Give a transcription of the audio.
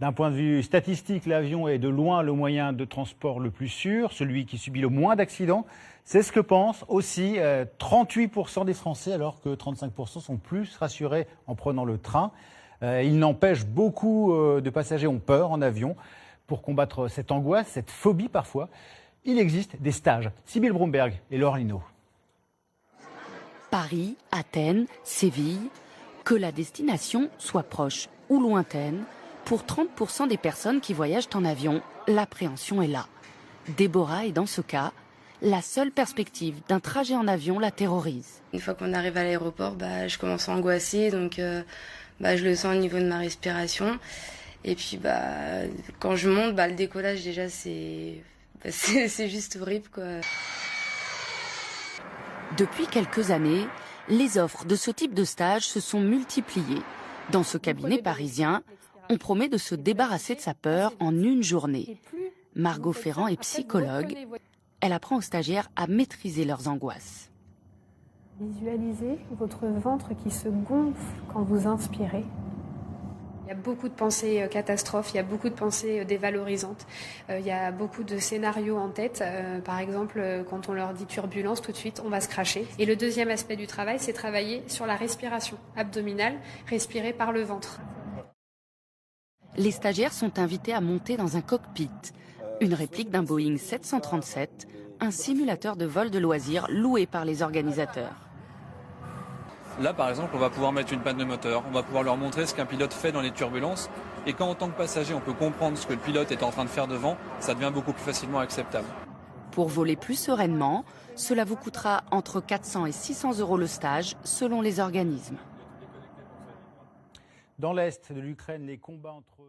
D'un point de vue statistique, l'avion est de loin le moyen de transport le plus sûr, celui qui subit le moins d'accidents. C'est ce que pensent aussi 38% des Français, alors que 35% sont plus rassurés en prenant le train. Il n'empêche, beaucoup de passagers ont peur en avion. Pour combattre cette angoisse, cette phobie parfois, il existe des stages. Sybille Bromberg et Laure Lino. Paris, Athènes, Séville, que la destination soit proche ou lointaine, pour 30% des personnes qui voyagent en avion, l'appréhension est là. Déborah est dans ce cas. La seule perspective d'un trajet en avion la terrorise. Une fois qu'on arrive à l'aéroport, je commence à angoisser, donc je le sens au niveau de ma respiration. Et puis quand je monte, le décollage déjà c'est juste horrible, quoi. Depuis quelques années, les offres de ce type de stage se sont multipliées. Dans ce cabinet parisien, on promet de se débarrasser de sa peur en une journée. Margot Ferrand est psychologue. Elle apprend aux stagiaires à maîtriser leurs angoisses. Visualisez votre ventre qui se gonfle quand vous inspirez. Il y a beaucoup de pensées catastrophes, il y a beaucoup de pensées dévalorisantes, il y a beaucoup de scénarios en tête. Par exemple, quand on leur dit turbulence, tout de suite, on va se cracher. Et le deuxième aspect du travail, c'est travailler sur la respiration abdominale, respirer par le ventre. Les stagiaires sont invités à monter dans un cockpit, une réplique d'un Boeing 737, un simulateur de vol de loisirs loué par les organisateurs. Là, par exemple, on va pouvoir mettre une panne de moteur, on va pouvoir leur montrer ce qu'un pilote fait dans les turbulences. Et quand, en tant que passager, on peut comprendre ce que le pilote est en train de faire devant, ça devient beaucoup plus facilement acceptable. Pour voler plus sereinement, cela vous coûtera entre 400 et 600 € le stage, selon les organismes. Dans l'est de l'Ukraine, les combats entre